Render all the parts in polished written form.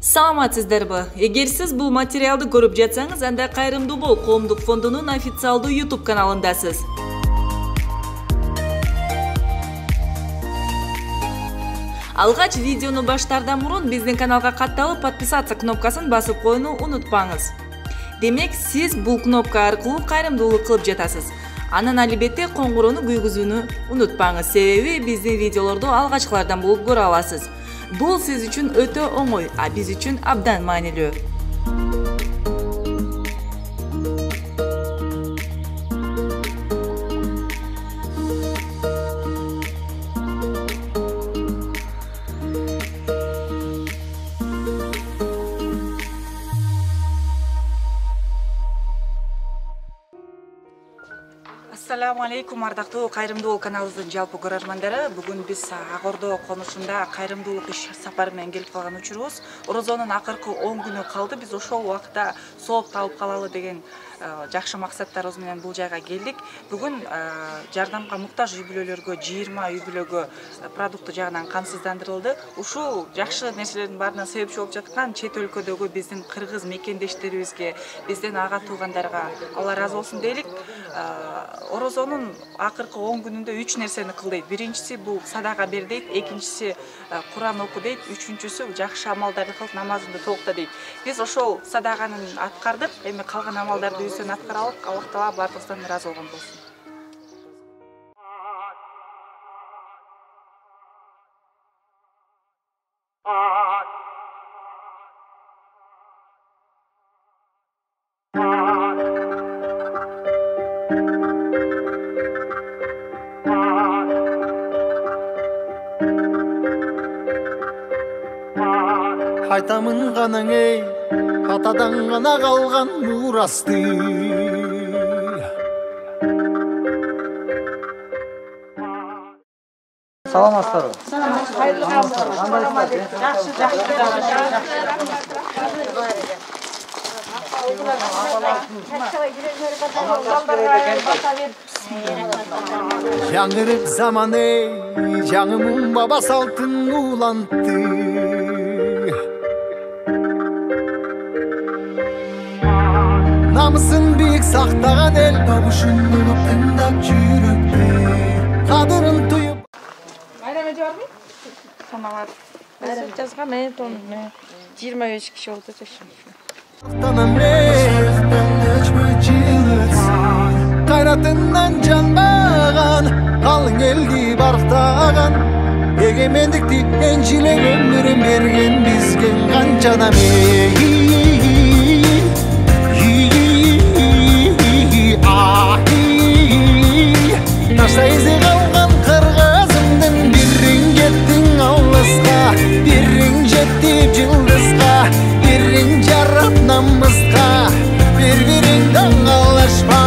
Саламатсыздарбы? Эгер сиз бул материалды көрүп жатсаңыз, анда Кайрымдуу бол коомдук фондунун официалдуу YouTube каналындасыз. Алгач видеону баштаардан мурун биздин каналга катталып, подписаться кнопкасын басып коюуну унутпаңыз. Демек, сиз бул кнопка аркылуу кайрымдуулук кылып жатасыз. Анан албетте коңгуроону күйгүзүүнү унутпаңыз, себеби биздин видеолорду алгачкылардан болуп көрө аласыз. Бул сиз үчүн өтө оңой, а биз үчүн абдан маанилүү. Ассаламу алейкум, ардактуу Кайрымдуу каналыбыздын жалпы көрөрмандары. Бүгүн биз Ак Ордо конушунда кайрымдуулук иш сапары менен келип калган учурубуз. Орозонун акыркы 10 күнү калды. Биз ошол убакта сооп табып калалы деген жакшы максаттарыбыз менен бул жайга келдик. Бүгүн жардамга муктаж үй бүлөлөргө 20 үй бүлөгө продукты жагынан камсыздандырылды. Ушул жакшы нерселердин баарына себепчи болуп жаткан чет өлкөдөгү биздин кыргыз мекендештерибизге, биздин ага туугандарга Алла ыраазы болсун дейлик. Орозонун акыркы 10 күнүндө 3 нерсени кыл дейт. Биринчиси бул садака бер дейт, экинчиси Куран оку дейт, үчүнчүсү жакшы амалдарды кыл, намазыңды толукта дейт. Биз ошол садаканы аткардык, эми калган амалдарды үстөн аткаралык. Аллах таала бардыгыбыздан ыраазы болгон болсун. Айтамын ғанаң ей, атадан ғана қалған мурасты. Саламатсыздар. Жаңырып заман ей, жаңымын баба салтын улантты. Намысын бийик сактаган эл, табышын болуп тыңдап жүрөкте, кадырын туюп. Майрам эже барбы? Самалат. Майрам жазган мен тону 25 киши болду чечим. Танам кайратынан жанбаган, калың элди барктаган, эгемендикти энчилек өмүрүн берген бизге канча адам Taşta izi kalgan kırgızımdın, birin gettin avlısqa, birin jettip yıldızqa, birin jarap namızqa, bir-birinden alışma.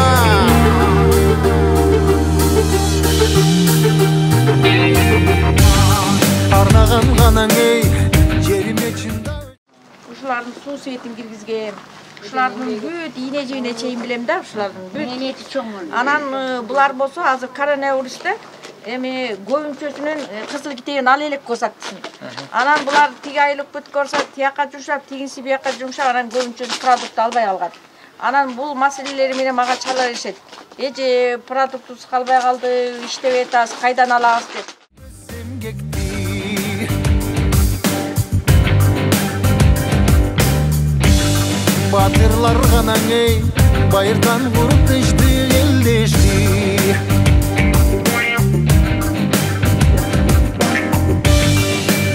Arnağan qanan ey, jerime çında. Uşuların su suyetini girgizgen. Ушулардын бүт ийне жебине чейин билем да, ушулардын бүт. Анан булар болсо азыр коронавирусте эми көбүнчөсүнүн кызыл китебин ал элек көрсөттүшүн. Анан булар тиги айылып бүткөрсө, тияка жумшап, тигинси бияка жумшап, анан көбүнчөсү продукт албай калган. Анан бул маселелери менен мага чала беришет. Эже продуктубуз калбай калды, иштебей атабыз, кайдан алабыз деп. Батырлар ғанаң ей, байырдан ғұрып тышты елдешті.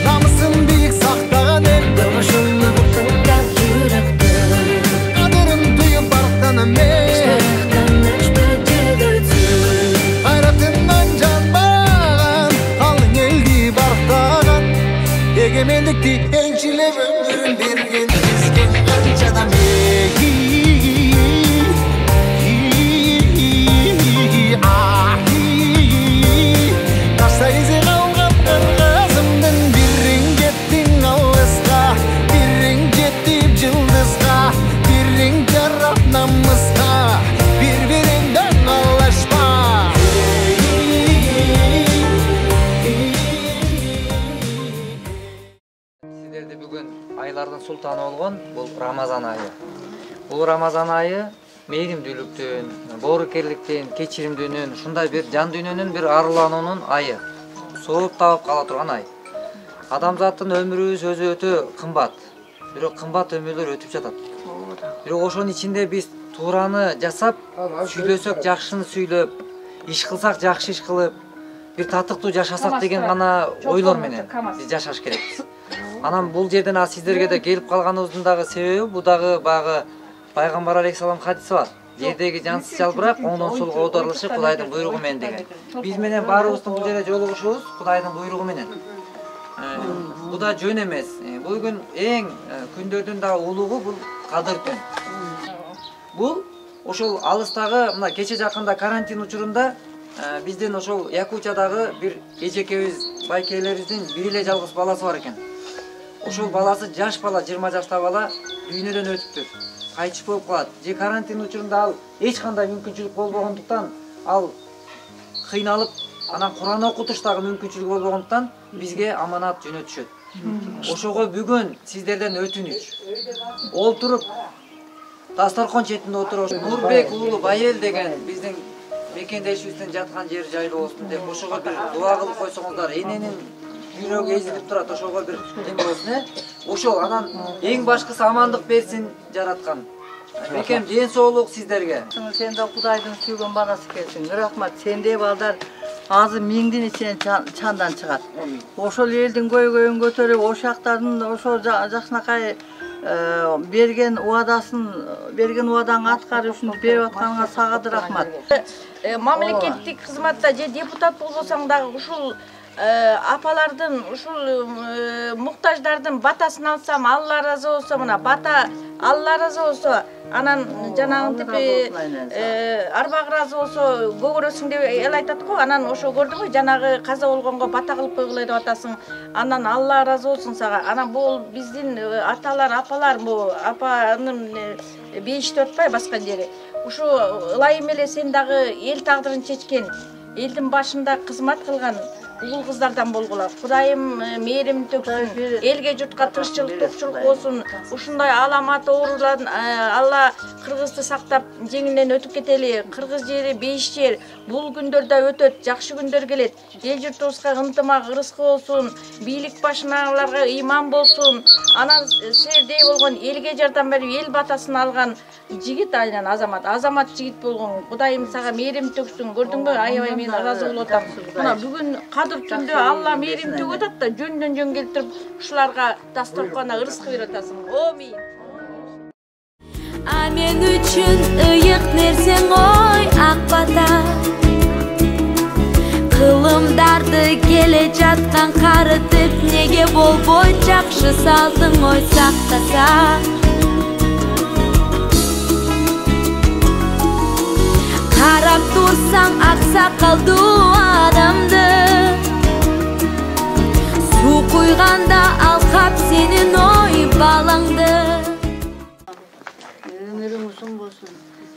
Намысын бейік сақтаған ел, дұрышылығы тыңдап жүректі, қадырын тұйып барқтанам ей, қайратынан жанбаған, қалың елді барқтаған, егемендікті еншілеп өмірін берген бізге қанша адам айлардын султаны болгон бул Рамазан айы. Бул Рамазан айы мейримдүүлүктүн, боорукерликтин, кечиримдүүнүн, ушундай бир жан дүйнөнүн бир арылануунун айы. Сооп табып кала турган ай. Адамзаттын өмүрү өзү өтө кымбат. Бирок кымбат өмүрлөр өтүп жатат. Бирок ошонун ичинде биз туураны жасап, сүйлөсөк жакшыны сүйлөп, иш кылсак жакшы иш кылып, бир татыктуу жашасак деген гана ойлор менен биз жашаш керекпиз. Анан бул жерден сиздерге да келип калганыбыздын дагы себеби бул дагы баягы Пайгамбар алейхисалам хадиси бар. Жердеги жансыз жалбырак оңдон солго оодарылышы Кудайдын буйругу менен деген. Биз менен баарыбыздын бул жерде жолугушубуз Кудайдын буйругу менен. Бул да жөн эмес. Бул күн эң күндөрдүн дагы улугу бул Кадыр түн. Бул ошол алыстагы мына кече жакында карантин учурунда биздин ошол Якутиядагы бир эжекебиз, байкелерибиздин бир эле жалгыз баласы бар экен. Ошол баласы жаш бала, 20 жашта бала дүйнөдөн өтүптүр. Кайтыш болуп калат. Же карантин учурунда ал эч кандай мүмкүнчүлүк болбогондуктан ал кыйналып, анан Куран окутуштагы мүмкүнчүлүк болбогондуктан бизге аманат жөнөтүшөт. Ошого бүгүн сиздерден өтүнүч. Олтуруп дасторкон четинде отуруп, Нурбек уулу Байел деген биздин мекендешибиздин жаткан жер жайлуу болсун деп ошого бир дуа кылып койсоңуздар, эненин жүрөгү эзилип турат, ошого бир эме болсун, Ошол анан эң башкысы амандык берсин жараткан. Бекем ден соолук сиздерге. Сен да Кудайдын сүйгөн баласы экенсиң. Рахмат. Сендей балдар азыр миңдин ичинен чандан чыгат. Ошол элдин көйгөйүн көтөрүп, ошактардын ошол жакшынакай берген убадаң аткарып үчүн берип атканыңа сага да рахмат. Мамлекеттик кызматта же депутат болбосоң дагы ушул апалардын, ушул муктаждардын батасын алсам, Алла ыраазы болсо, мына бата Алла ыраазы болсо, анан жанагынтип арбак ыраазы болсо көгөрөсүң деп эл айтат го. Анан ошо көрдүңбү, жанагы каза болгонго бата кылып койгула деп атасың. Анан Алла ыраазы болсун сага. Анан бул биздин аталар, апалар, бул апанын бейишти өтпөй баска жери. Ушу ылайым эле сен дагы эл тагдырын чечкен, элдин башында кызмат кылган угул кыздардан болгула. Кудайым мээрим төксүн, элге журтка тынччылык, токчулук болсун. Ушундай аламат оорулардан Алла Кыргызды сактап жеңинен өтүп кетели. Кыргыз жери бейиш жер. Бул күндөрдө өтөт, жакшы күндөр келет. Эл журтубузга ынтымак, ырыскы болсун, бийлик башындагыларга ыйман болсун. Анан сиздей болгон элге жардам берип, эл батасын алган жигит айынан азамат жигит болгон. Кудайым сага мээрим төксүн. Көрдүңбү, аябай мен ыраазы болуп атам. Мына бүгүн Кадыр түндө Алла мээрим төгүп атат да, жөндөн жөн келтирип ушуларга дасторкона ырыскы берип атасың. Амин. А мен үчүн ыйык нерсең ой ак бата. Кылымдарды келе жаткан карытып, неге болбой жакшы салдың ой сактаса. Карап турсаң аксакалдуу адамды, суу куйганда алкап сенин ой балаңды. Өмүрүң узун болсун.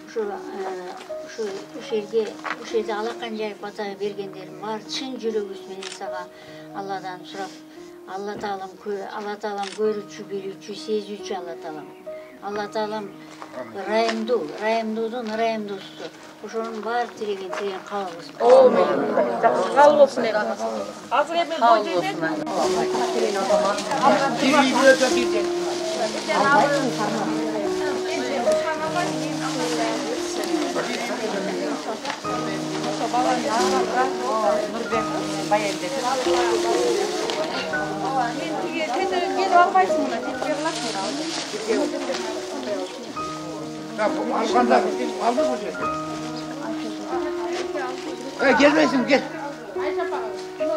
Ушу жерде алакан жайып бата бергендерим бар. Чын жүрөгүбүз менен сага Алладан сурап, Алла Таалам көрүүчү, билүүчү, сезүүчү Алла Таалам. Алла Таалам райымдуудун райымдуусу. Ошонун бар тилеген кабыл болсун. Амин. Кабыл болсун. Азыр эми бой жерде. Нурбек Байел деп. Келип албайсың мына, кетпей каласың. Alganda aldı bu şey. Gelmesin gel.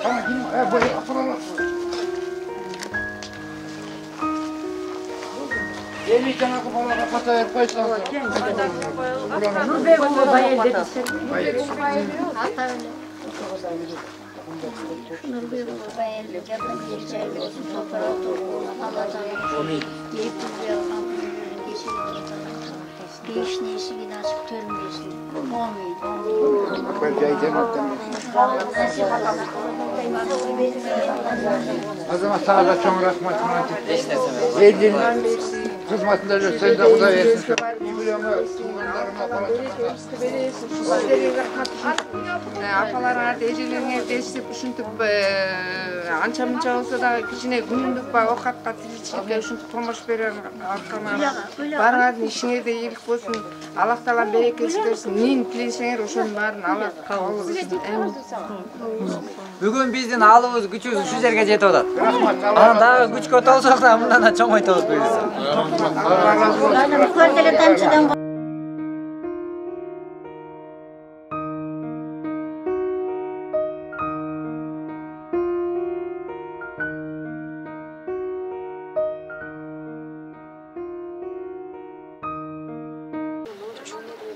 Tamam gel. Böyle afırala. Yeni cana kupalara pataya koysan. Nurбек уулу Байел деп. Nurбек уулу Байел жакын жер жайлуу болсун, топурак толуу, Алла Таала Пейиштин эшигин ачып көрүнбөсүн. Амин. Ben cayacağım alttan. O zaman sana da çok rahmet. Eldin hizmetinde sen de Kuda versin. Апаларыңарды эжелериңер дешип ушинтип анча мынча болсо да кичине күнүмдүк баягы оокатка тиричиликке ушинтип турмуш берер аркана баарыңардын ишиңерде ийгилик болсун, Аллах таалам берекесин берсин. Эмне тилесеңер ошонун баарын Аллах кабыл кылсын. Бүгүн биздин алыбыз күчүбүз ушу жерге жетип атат. Анан дагы күчкө толсок да мындан да чоңойтабыз буюрса. Көрдөлө тамчыдан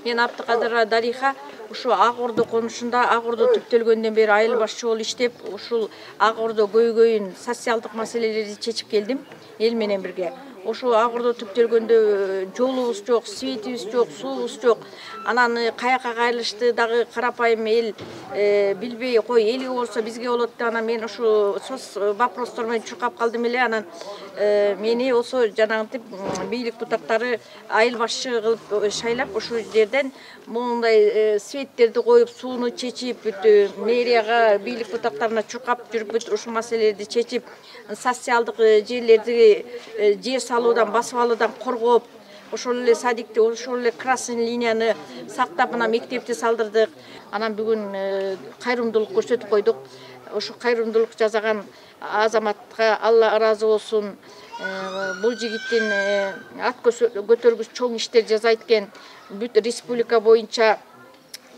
Мен Абдыкадырова Дариха ушу Ак Ордо конушунда Ак Ордо түптөлгөндөн бери айыл башчы болуп иштеп, ушул Ак Ордо көйгөйүн, социалдык маселелерди чечип келдим эл менен бирге. Ошо Ак Ордо түптөлгөндө жолубуз жок, светибиз жок, суубуз жок. Анан каяка кайрылышты дагы карапайым эл билбей кой, эли болсо бизге болот деп анан мен ушу соц вопростор менен чуркап калдым эле. Анан мени болсо жанагынтип бийлик бутактары айыл башчы кылып шайлап ушул жерден мондай светтерди коюп, сууну чечип, мэрияга, бийлик бутактарына чуркап жүрүп ушул маселелерди чечип, социалдык жерлерди жер салуудан, басып алуудан коргоп, ошол эле садикти, ошол эле красный линияны сактап, мына мектепти салдырдык. Анан бүгүн кайрымдуулук көрсөтүп койдук. Ошо кайрымдуулук жасаган азаматка Алла ыраазы болсун. Бул жигиттин ат көтөргүч чоң иштер жасайт экен. Бүт республика боюнча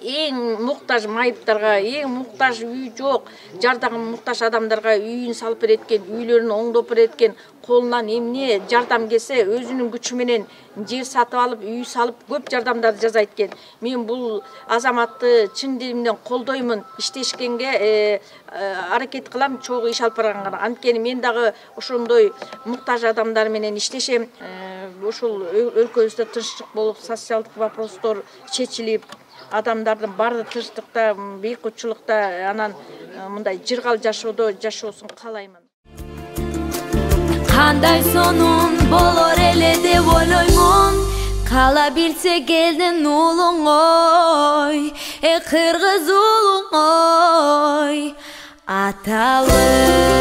эң муктаж майыптарга, эң муктаж үй жок, жардамга муктаж адамдарга үйүн салып берет экен, үйлөрүн оңдоп берет экен. Колунан эмне жардам келсе, өзүнүн күчү менен жер сатып алып, үй салып, көп жардамдарды жасайт экен. Мен бул азаматты чын дилимден колдоймун, иштешкенге аракет кылам, чогуу иш алып барганга. Анткени мен дагы ошондой муктаж адамдар менен иштешем. Ушул өлкөбүздө тынчтык болуп, социалдык вопростор чечилип, адамдардын баары тынчтыкта, бейкутчулукта, анан мындай жыргал жашоосун каалаймын. Кандай сонун болор эле деп ойлоймун, кала билсе келдин уулуң ой, кыргыз уулуң ой, аталы